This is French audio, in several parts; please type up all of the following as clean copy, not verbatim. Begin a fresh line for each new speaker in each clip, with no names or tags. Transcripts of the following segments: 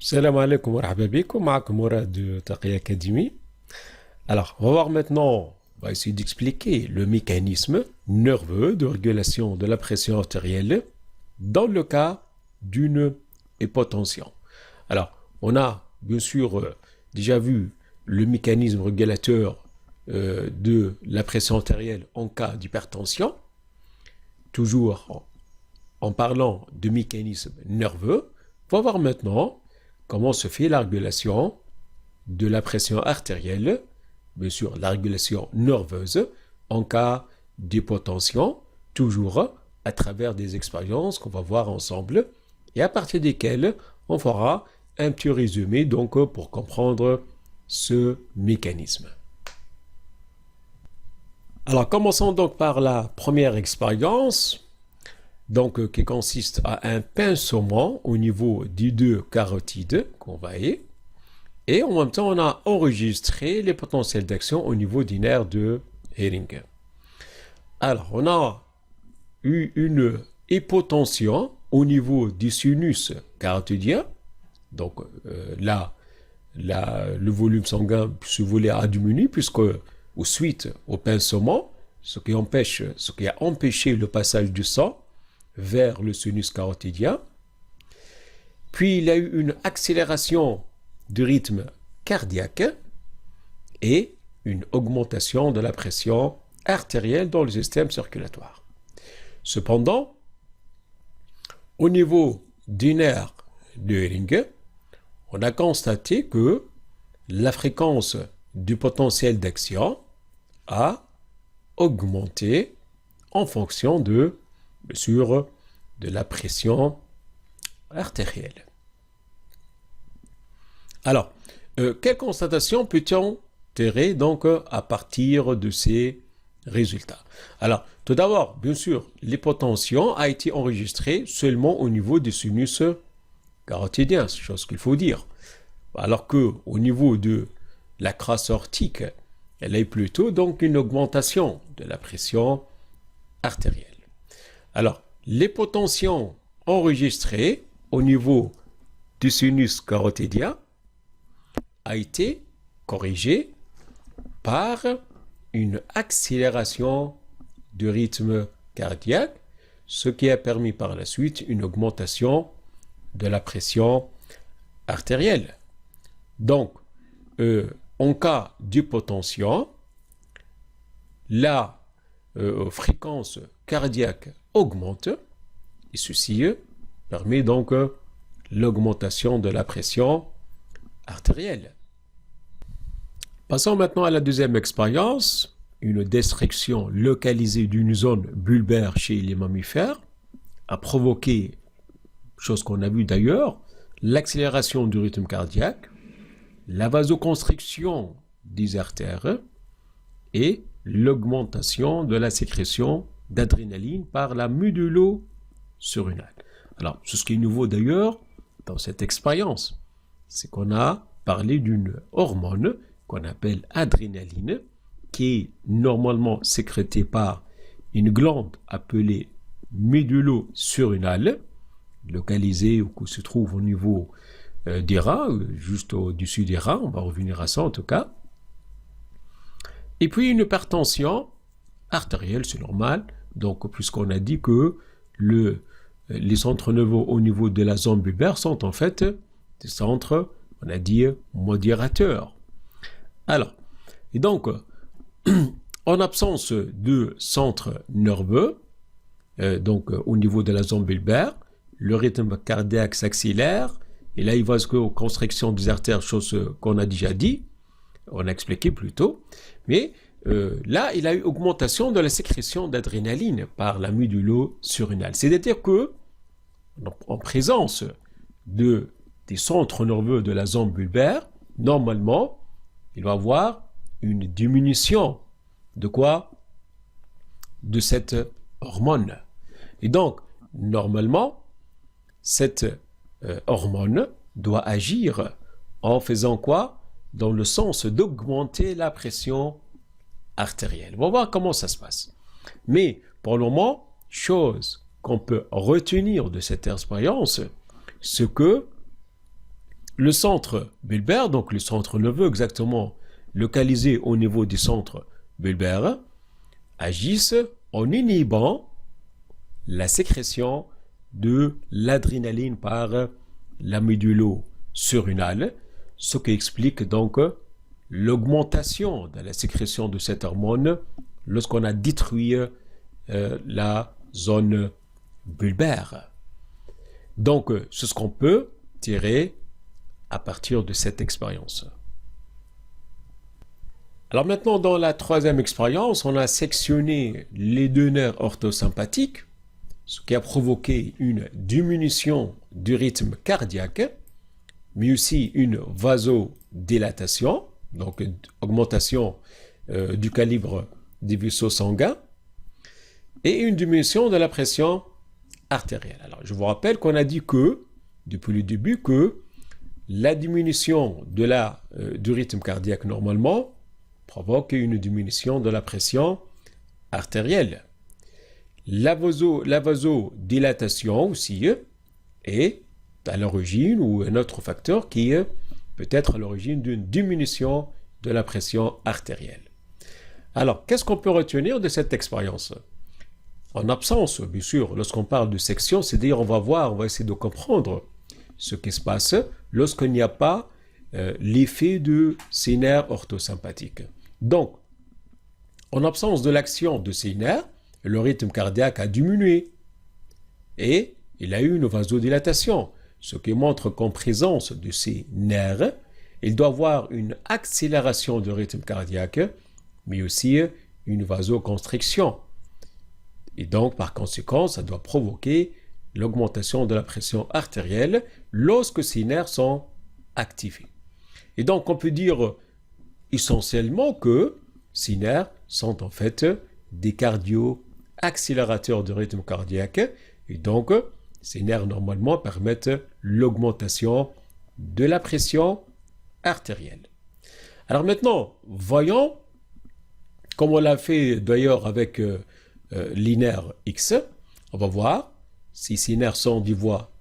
Salam alaikum wa rahmatullahi wa Mourad de Taqi Academy. Alors, on va voir maintenant, on va essayer d'expliquer le mécanisme nerveux de régulation de la pression artérielle dans le cas d'une hypotension. Alors, on a bien sûr déjà vu le mécanisme régulateur de la pression artérielle en cas d'hypertension, toujours en parlant de mécanisme nerveux. On va voir maintenant comment se fait la régulation de la pression artérielle, bien sûr la régulation nerveuse en cas d'hypotension, toujours à travers des expériences qu'on va voir ensemble et à partir desquelles on fera un petit résumé donc pour comprendre ce mécanisme. Alors commençons donc par la première expérience. Donc, qui consiste à un pincement au niveau des deux carotides qu'on voyait. Et en même temps, on a enregistré les potentiels d'action au niveau du nerf de Hering. Alors, on a eu une hypotension au niveau du sinus carotidien. Donc, là, le volume sanguin se voulait à diminuer puisque, suite au pincement, ce qui a empêché le passage du sang vers le sinus carotidien. Puis il y a eu une accélération du rythme cardiaque et une augmentation de la pression artérielle dans le système circulatoire. Cependant, au niveau du nerf de Hering, on a constaté que la fréquence du potentiel d'action a augmenté en fonction de la pression artérielle. Alors, quelle constatation peut-on tirer donc à partir de ces résultats? Alors, tout d'abord, bien sûr, l'hypotension a été enregistrée seulement au niveau du sinus carotidien, c'est chose qu'il faut dire. Alors que au niveau de la crasse aortique, elle est plutôt donc une augmentation de la pression artérielle. Alors, l'hypotension enregistrée au niveau du sinus carotidien a été corrigée par une accélération du rythme cardiaque, ce qui a permis par la suite une augmentation de la pression artérielle. Donc, en cas d'hypotension, la fréquence cardiaque augmente et ceci permet donc l'augmentation de la pression artérielle. Passons maintenant à la deuxième expérience, une destruction localisée d'une zone bulbaire chez les mammifères a provoqué, chose qu'on a vu d'ailleurs, l'accélération du rythme cardiaque, la vasoconstriction des artères et l'augmentation de la sécrétion d'adrénaline par la médulo-surrénale. Alors, ce qui est nouveau d'ailleurs dans cette expérience, c'est qu'on a parlé d'une hormone qu'on appelle adrénaline, qui est normalement sécrétée par une glande appelée médulo-surrénale, localisée ou qui se trouve au niveau des reins, juste au-dessus des reins, on va revenir à ça en tout cas. Et puis une hypertension artérielle, c'est normal, donc puisqu'on a dit que les centres nerveux au niveau de la zone bulbaire sont en fait des centres, on a dit, modérateurs. Alors, et donc, en absence de centre nerveux, donc au niveau de la zone bulbaire, le rythme cardiaque s'accélère, et là il va jusqu'aux constrictions des artères, chose qu'on a déjà dit, on a expliqué plus tôt, mais là il a eu augmentation de la sécrétion d'adrénaline par la médulo-surrénale. C'est-à-dire que, en présence des centres nerveux de la zone bulbaire, normalement, il va y avoir une diminution de quoi? De cette hormone. Et donc, normalement, cette hormone doit agir en faisant quoi? Dans le sens d'augmenter la pression artérielle. On va voir comment ça se passe. Mais pour le moment, chose qu'on peut retenir de cette expérience, c'est que Le centre bulbaire, donc le centre nerveux exactement localisé au niveau du centre bulbaire, agissent en inhibant la sécrétion de l'adrénaline par la médullo-surrénale, ce qui explique donc l'augmentation de la sécrétion de cette hormone lorsqu'on a détruit la zone bulbaire. Donc, c'est ce qu'on peut tirer à partir de cette expérience. Alors maintenant, dans la troisième expérience, on a sectionné les deux nerfs orthosympathiques, ce qui a provoqué une diminution du rythme cardiaque, mais aussi une vasodilatation, donc augmentation du calibre des vaisseaux sanguins, et une diminution de la pression artérielle. Alors, je vous rappelle qu'on a dit que, depuis le début, que la diminution du rythme cardiaque normalement provoque une diminution de la pression artérielle. La vasodilatation aussi est à l'origine, ou un autre facteur qui peut être à l'origine d'une diminution de la pression artérielle. Alors, qu'est-ce qu'on peut retenir de cette expérience? En absence, bien sûr, lorsqu'on parle de section, c'est-à-dire on va essayer de comprendre ce qui se passe lorsqu'il n'y a pas l'effet de ces nerfs orthosympathiques. Donc, en absence de l'action de ces nerfs, le rythme cardiaque a diminué et il a eu une vasodilatation, ce qui montre qu'en présence de ces nerfs, il doit y avoir une accélération du rythme cardiaque, mais aussi une vasoconstriction. Et donc, par conséquent, ça doit provoquer l'augmentation de la pression artérielle lorsque ces nerfs sont activés. Et donc, on peut dire essentiellement que ces nerfs sont en fait des cardio-accélérateurs de rythme cardiaque. Et donc, ces nerfs, normalement, permettent l'augmentation de la pression artérielle. Alors maintenant, voyons, comme on l'a fait d'ailleurs avec les nerfs X, on va voir si ces nerfs sont des voies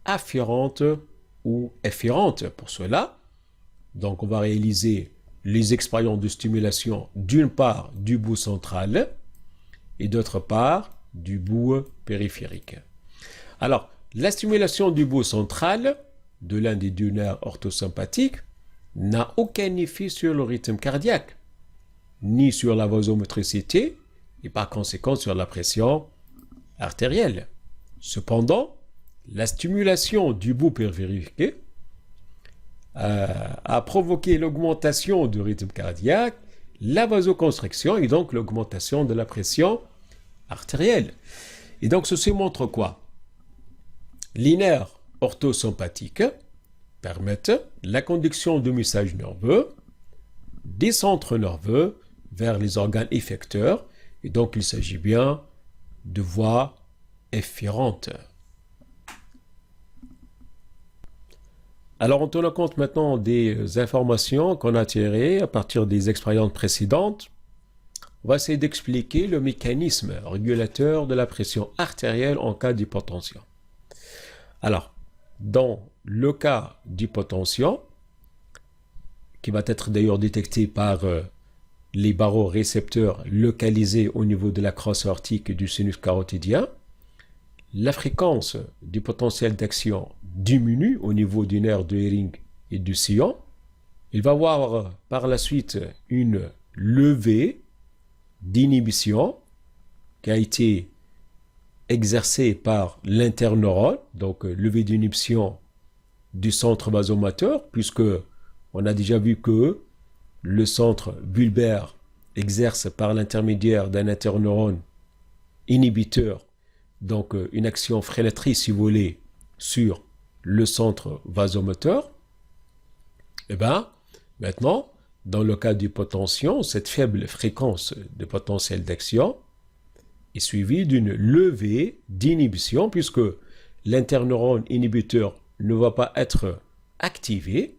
afférentes ou efférentes. Pour cela, donc on va réaliser les expériences de stimulation d'une part du bout central et d'autre part du bout périphérique. Alors, la stimulation du bout central de l'un des deux nerfs orthosympathiques n'a aucun effet sur le rythme cardiaque, ni sur la vasomotricité, et par conséquent sur la pression artérielle. Cependant, la stimulation du bout périphérique a provoqué l'augmentation du rythme cardiaque, la vasoconstriction et donc l'augmentation de la pression artérielle. Et donc ceci montre quoi? Les nerfs orthosympathiques permettent la conduction de messages nerveux des centres nerveux vers les organes effecteurs. Et donc, il s'agit bien de voies efférentes. Alors, on tient compte maintenant des informations qu'on a tirées à partir des expériences précédentes. On va essayer d'expliquer le mécanisme régulateur de la pression artérielle en cas d'hypotension. Alors, dans le cas d'hypotension, qui va être d'ailleurs détecté par les barorécepteurs localisés au niveau de la crosse aortique et du sinus carotidien, la fréquence du potentiel d'action diminue au niveau du nerf de Hering et du sillon. Il va y avoir par la suite une levée d'inhibition qui a été exercée par l'interneurone, donc levée d'inhibition du centre vasomoteur, puisque on a déjà vu que le centre bulbaire exerce par l'intermédiaire d'un interneurone inhibiteur, donc une action freinatrice, si vous voulez, sur le centre vasomoteur. Et bien, maintenant, dans le cas d'hypotension, cette faible fréquence de potentiel d'action est suivie d'une levée d'inhibition, puisque l'interneurone inhibiteur ne va pas être activé.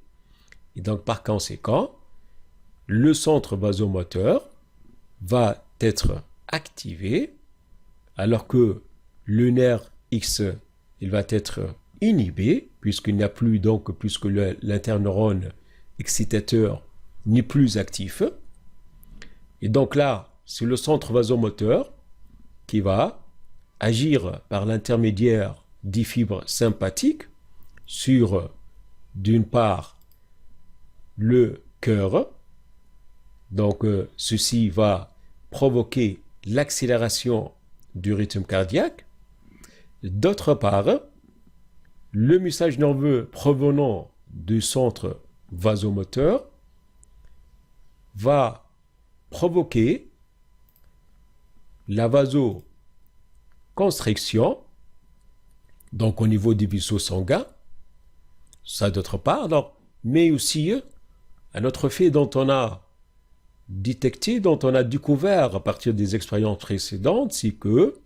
Et donc, par conséquent, le centre vasomoteur va être activé, alors que le nerf X, il va être inhibé, puisqu'il n'y a plus donc, puisque l'interneurone excitateur n'est plus actif. Et donc là, c'est le centre vasomoteur qui va agir par l'intermédiaire des fibres sympathiques sur, d'une part, le cœur. Donc, ceci va provoquer l'accélération du rythme cardiaque. D'autre part, le message nerveux provenant du centre vasomoteur va provoquer la vasoconstriction, donc au niveau des vaisseaux sanguins, ça d'autre part, alors, mais aussi un autre fait dont on a détecté, dont on a découvert à partir des expériences précédentes, c'est que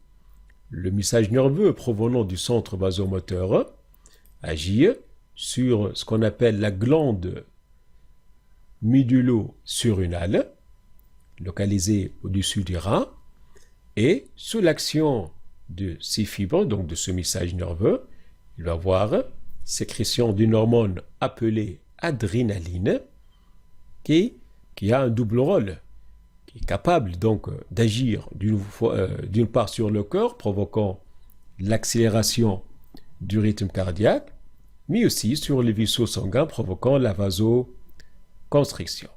le message nerveux provenant du centre vasomoteur agit sur ce qu'on appelle la glande médullo-surrénale, localisée au-dessus du rein, et sous l'action de ces fibres, donc de ce message nerveux, il va y avoir sécrétion d'une hormone appelée adrénaline qui a un double rôle, qui est capable donc d'agir d'une part sur le cœur, provoquant l'accélération du rythme cardiaque, mais aussi sur les vaisseaux sanguins, provoquant la vasoconstriction.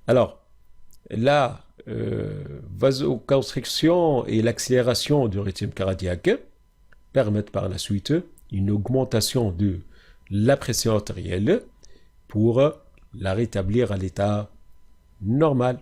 Alors, la vasoconstriction et l'accélération du rythme cardiaque permettent par la suite une augmentation de la pression artérielle pour la rétablir à l'état normal.